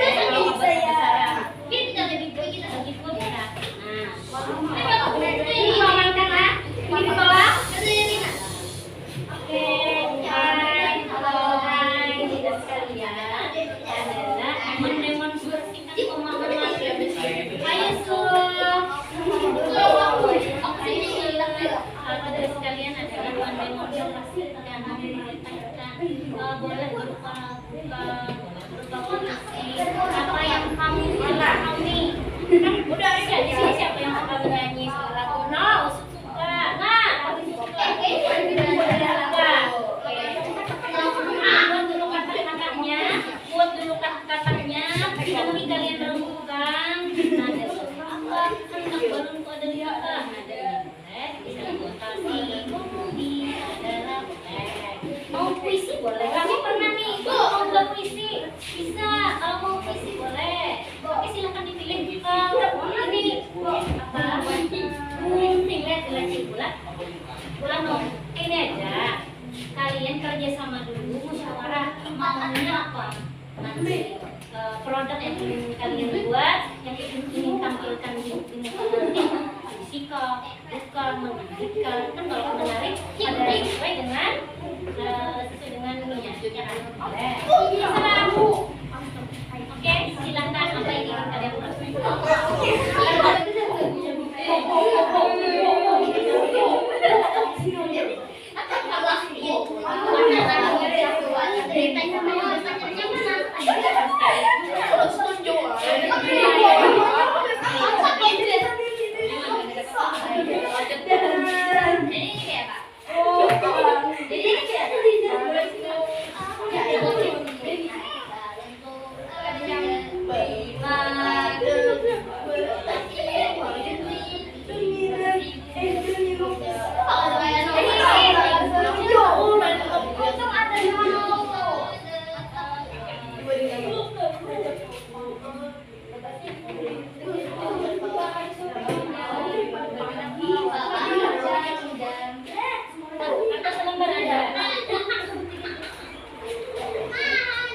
Speaker 1: Kita jadi bagi pun bisa. Ini amankan lah. Ini di bawah. Oke, hai, halo, hai, tidak sekalian adalah mendemonstrasikan pemahaman Udah ada di sini siapa yang suka bernyanyi lagu? No, suka. Nah, aku suka. Buat dulu kata-katanya, nanti kalian renungkan. Nah, ada apa? Anak baru kok ada di apa? Ada boleh, bisa buat kasih. Bumi adalah boleh. Mau puisi boleh. Kami pernah nih, mau buat puisi. Bisa, kalau mau puisi boleh. Oke, silakan dipilih. Ini apa? Lihat bulat. Ini aja. Kalian kerja sama dulu, musyawarah maunya apa? Nanti produk yang ingin kalian buat, yang ingin tampilkan di muka nanti fisika, bukan menarikkan. Kan kalau menarik ada sesuai dengan ininya, ya kan? Selalu. Oke, silakan apa yang ingin kalian buat.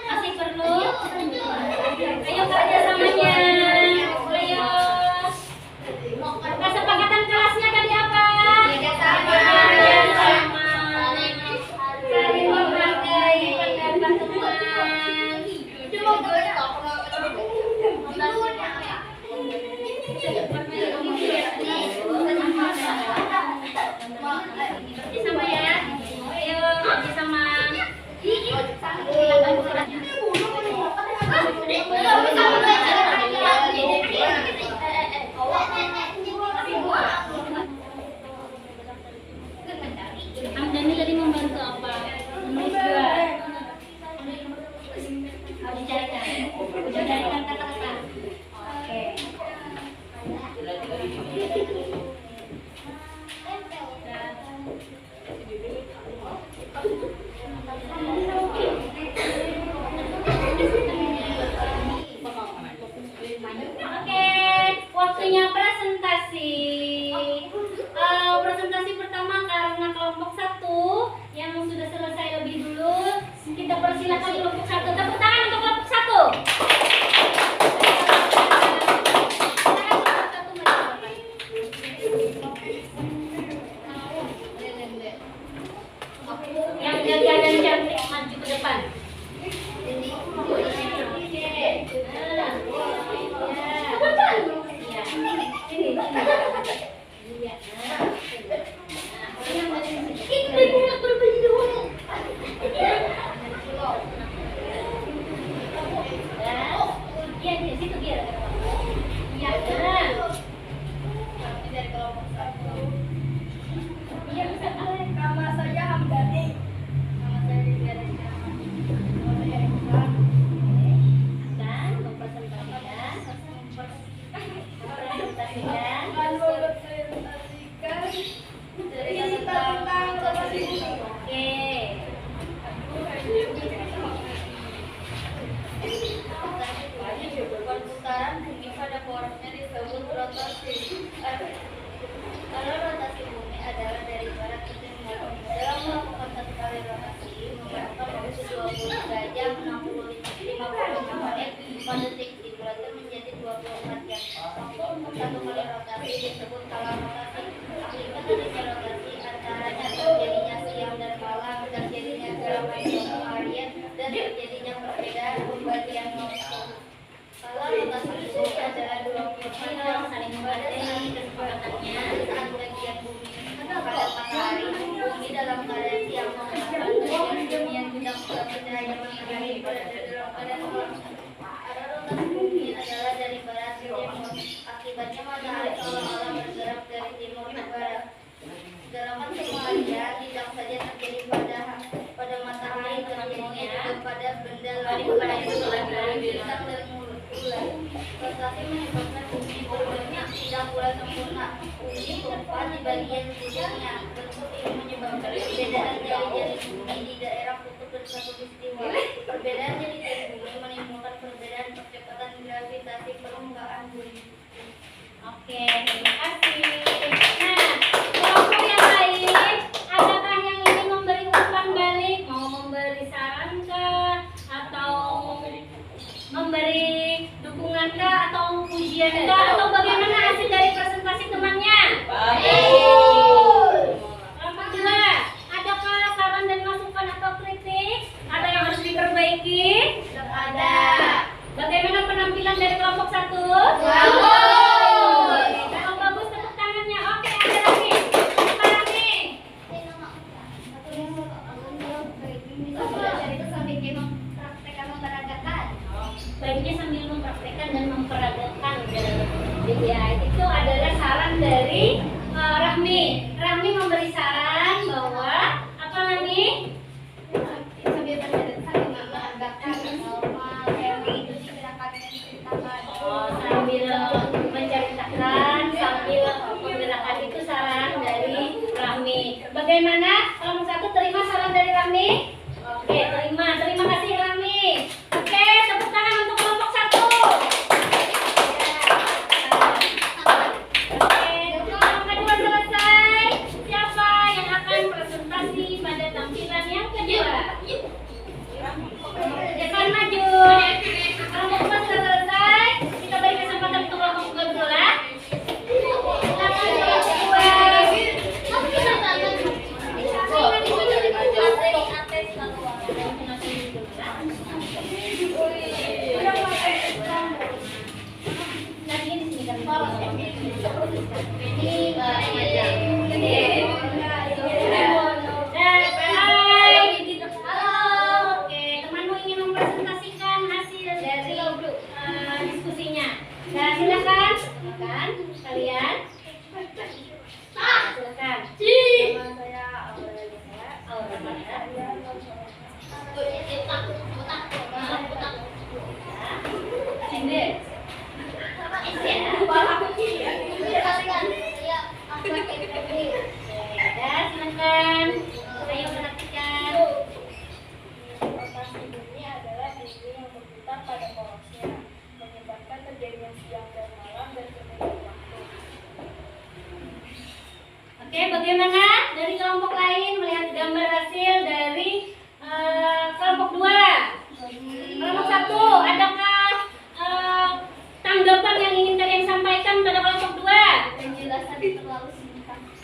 Speaker 1: Masih perlu? Ayo kerja samanya. Ayo. Kesepakatan kelasnya tadi apa? Kerja sama. Saling menghargai pendapat teman. Kerja sama ya. Ayo kerja sama. Amdani tadi membantu apa? Menulis juga. Harus dicarikan. Udah carikan kata-kata. Oke. Oke, waktunya presentasi. Presentasi pertama karena kelompok 1 yang sudah selesai lebih dulu, kita persilakan kelompok 1. Tepuk tangan untuk kelompok 1. Yang jaga dan cantik maju ke depan.
Speaker 2: Nama saya Hamdani. Perputaran bumi pada porosnya disebut rotasi. Kalau rotasi bumi adalah dari barat ke timur. Dalam melakukan satu kali rotasi membutuhkan waktu 20 derajat 55 menit per detik, dibulatkan menjadi 24 jam. Waktu untuk satu kali rotasi disebut kala rotasi. Akibat adanya rotasi antaranya terjadinya siang dan malam, terjadinya gerhana harian, dan terjadinya perbedaan pembagian waktu. Kalau rotasi bumi adalah 24 jam saling menghargai kesepakatannya saat bagian bumi pada matahari, bumi dalam keadaan siang menggunakan bagian bumi yang tidak bercahaya matahari berada dalam keadaan malam. Arah rotasi bumi adalah dari barat ke timur.
Speaker 4: bagian ujungnya. Bentuk ini menyebabkan perbedaan jari-jari bumi di daerah kutub dan khatulistiwa. Perbedaan jari-jari bumi menimbulkan perbedaan percepatan gravitasi permukaan bumi.
Speaker 1: Oke, terima kasih. Nah, kelompok yang lain, adakah yang ingin memberi umpan balik? Mau memberi saran kah? Atau memberi dukungan kah? Atau pujian kah? Atau bagaimana hasil dari presentasi temannya? Kelompok dua, adakah saran dan masukan atau kritik? Ada yang harus diperbaiki?
Speaker 2: Ada.
Speaker 1: Bagaimana penampilan dari kelompok satu? Kalau bagus tepuk tangannya. Oke, ada lagi. Apa lagi? Baiknya sambil mempraktekkan dan memperagakan. Ya, itu adalah saran dari Rahmi. Rahmi memberi saran bahwa apa Rahmi? Oh, sambil menceritakan, sambil menggerakkan, itu saran dari Rahmi. Bagaimana? Kelompok satu terima saran dari Rahmi? Oke, terima kasih Rahmi. Oke, tepuk tangan untuk kelompok satu. Oke, kelompok kedua selesai. Siapa yang akan presentasi pada tampilan yang kedua? Depan maju. Kelompok kedua sudah selesai. Kita beri kesempatan untuk kelompok kedua. Silakan kelompok kedua. Oke, temanmu ingin mempresentasikan hasil dari diskusinya. Nah, silakan kalian. Silakan. Silakan. Ayo perhatikan.
Speaker 2: Rotasi bumi adalah bumi yang berputar pada porosnya, menyebabkan terjadinya siang dan malam dan perbedaan waktu.
Speaker 1: Oke, bagaimana dari kelompok lain melihat gambar hasil dari kelompok dua? Kelompok satu, adakah tanggapan yang ingin kalian sampaikan pada kelompok dua?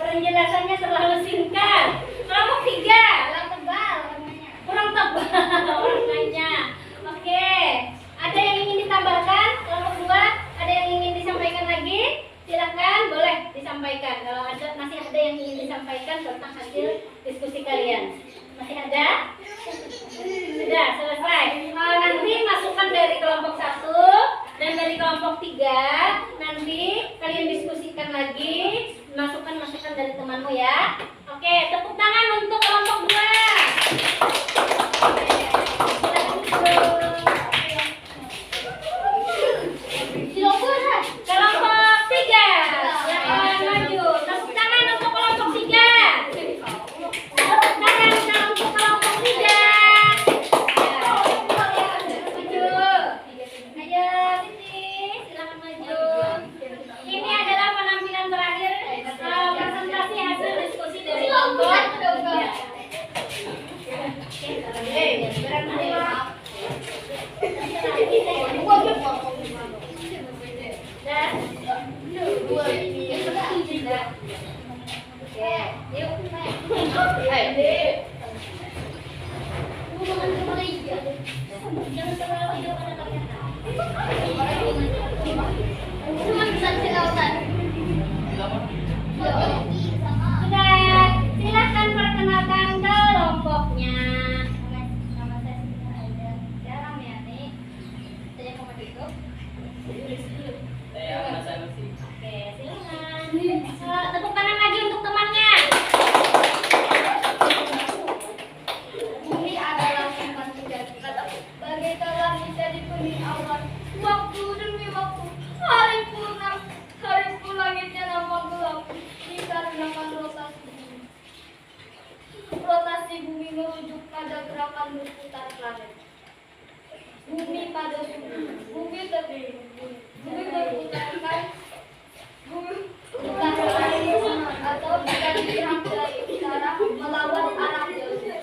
Speaker 1: Penjelasannya terlalu singkat. Kelompok tiga, kurang tebal warnanya. Oke, ada yang ingin ditambahkan? Kelompok dua, ada yang ingin disampaikan lagi? Silakan, boleh disampaikan. Kalau masih ada yang ingin disampaikan tentang hasil diskusi kalian. Masih ada? Sudah selesai. Nanti masukan dari kelompok satu dan dari kelompok tiga, nanti kalian diskusikan lagi masukan dari temanmu ya. Oke, tepuk tangan untuk kelompok dua. Kelompok tiga, silakan maju. Tepuk tangan untuk kelompok tiga. Tepuk tangan untuk kelompok tiga. Maju. Ayo, Siti, silakan maju. Ini adalah penampilan terakhir presentasi hasil diskusi dari kelompok. Oke.
Speaker 2: berputar planet. Bumi berputar atau bergerak dari utara melawan arah timur.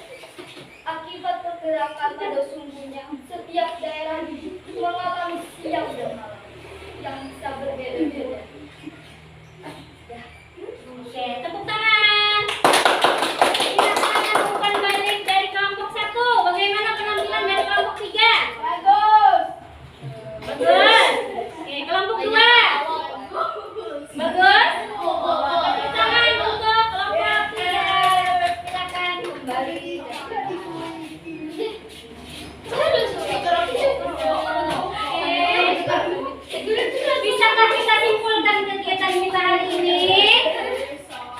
Speaker 2: Akibat pergerakan pada sumbunya, setiap daerah mengalami siang dan malam yang bisa berbeda-beda.
Speaker 1: Oke, tepuk tangan. Silakan umpan balik dari kelompok 1. Bagaimana penampilan dari kelompok 3?
Speaker 2: Bagus.
Speaker 1: Bagus. Oke, kelompok 2. Bagus. Tepuk tangan untuk kelompok 3. Silakan kembali. Bisakah kita simpulkan kegiatan kita hari ini?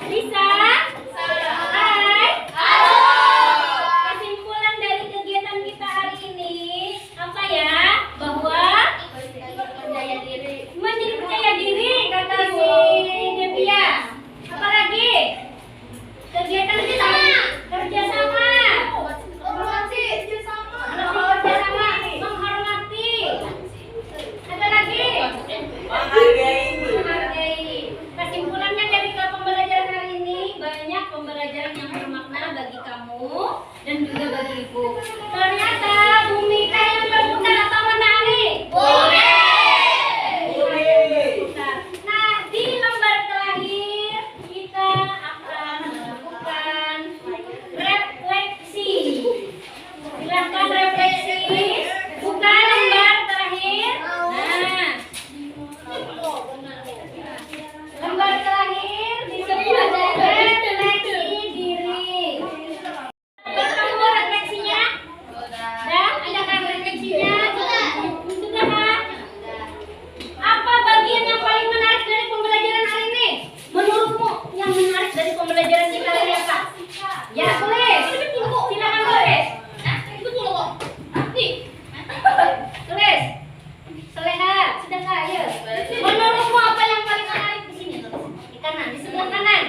Speaker 1: Bisa? Hai? Kesimpulan dari kegiatan kita hari ini apa ya? Bahwa menjadi percaya diri kata si Devia. Apalagi? Kegiatan kita kerjasama. Kerjasama, menghormati. Ada lagi? Menghargai. Kesimpulannya dari pembelajaran hari ini, banyak pembelajaran yang bermakna bagi kamu dan juga bagi ibu. Ternyata bumi yang berputar atau menari? Berputar. Nah, di lembar terakhir kita akan melakukan refleksi. Silakan refleksi. Buka lembar terakhir. Nah, lembar terakhir disebut refleksi diri. Kamu refleksinya? Dah? Adakah refleksinya? Sudah kah? Apa bagian yang paling menarik dari pembelajaran hari ini? Menurutmu yang menarik dari pembelajaran kita hari apa? Ya, tulis. Silakan tulis. Tulis. Seleha, sudahkah? Ayo. Menurutmu apa yang paling menarik di sini? Di kanan, di sebelah kanan.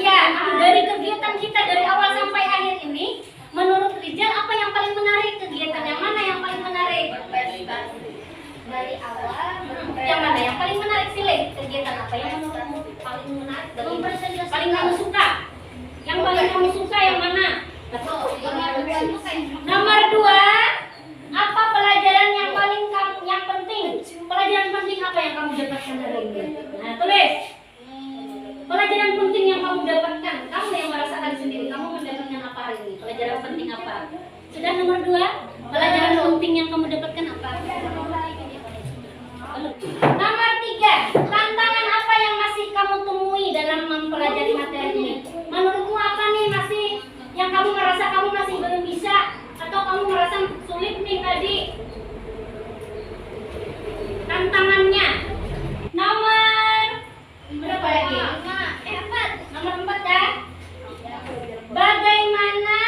Speaker 1: Ya, dari kegiatan kita dari awal sampai akhir ini, menurut Rizal apa yang paling menarik? Kegiatan yang mana yang paling menarik? Dari awal, yang mana yang paling menarik sih? Kegiatan apa yang menurutmu paling menarik? Paling kamu suka? Yang paling kamu suka yang mana? Nomor 2, apa pelajaran yang paling yang penting? Pelajaran penting apa yang kamu dapatkan hari ini? Nah, tulis. Pelajaran penting yang kamu dapatkan. Kamu yang merasakan sendiri. Kamu mendapatkan apa hari ini? Pelajaran penting apa? Sudah nomor 2. Pelajaran penting yang kamu dapatkan apa? Nomor 3. Tantangan apa yang masih kamu temui dalam mempelajari materi ini? Menurutmu apa nih masih yang kamu merasa kamu masih belum bisa atau kamu merasa sulit nih tadi? Tantangannya. Nomor berapa lagi? 4. Nomor 4 ya. Bagaimana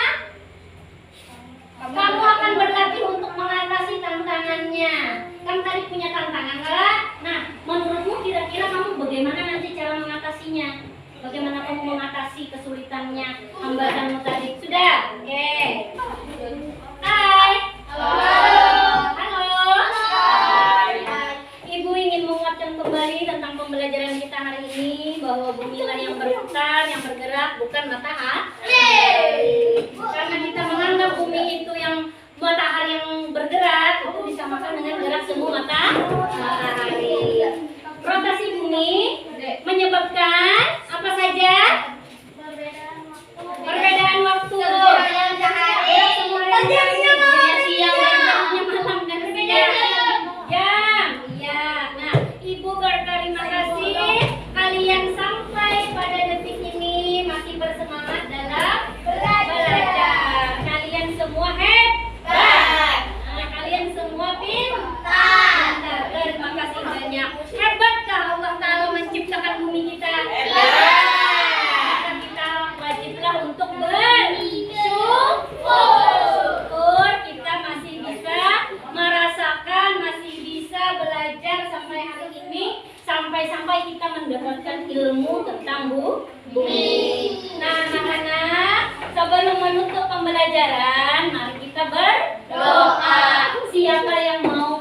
Speaker 1: kamu akan berlatih untuk mengatasi tantangannya? Kamu tadi punya tantangan kan? Nah, menurutmu kira-kira kamu bagaimana nanti cara mengatasinya? Bagaimana kamu mengatasi kesulitannya, hambatanmu tadi? Sudah? Oke. Hai. Halo. Ibu ingin menguatkan kembali tentang pembelajaran kita hari ini bahwa bumilah yang berputar, yang bergerak, bukan matahari. Karena kita menganggap bumi itu yang matahari yang bergerak, itu disamakan dengan gerak semua matahari. Rotasi bumi menyebabkan apa saja? Perbedaan waktu. Siang dan malam dan jam. Iya. Nah, Ibu berterima kasih kalian sampai pada detik ini masih bersemangat dalam belajar. Kalian semua hebat. Nah, kalian semua pintar. Terima kasih banyak. Hebatkah Allah Ta'ala menciptakan bumi kita? Maka kita wajiblah untuk bersyukur. Kita masih bisa merasakan, masih bisa belajar sampai hari ini, sampai kita mendapatkan ilmu tentang bumi. Nah, anak-anak, Sebelum menutup pembelajaran, mari kita berdoa. Siapa yang mau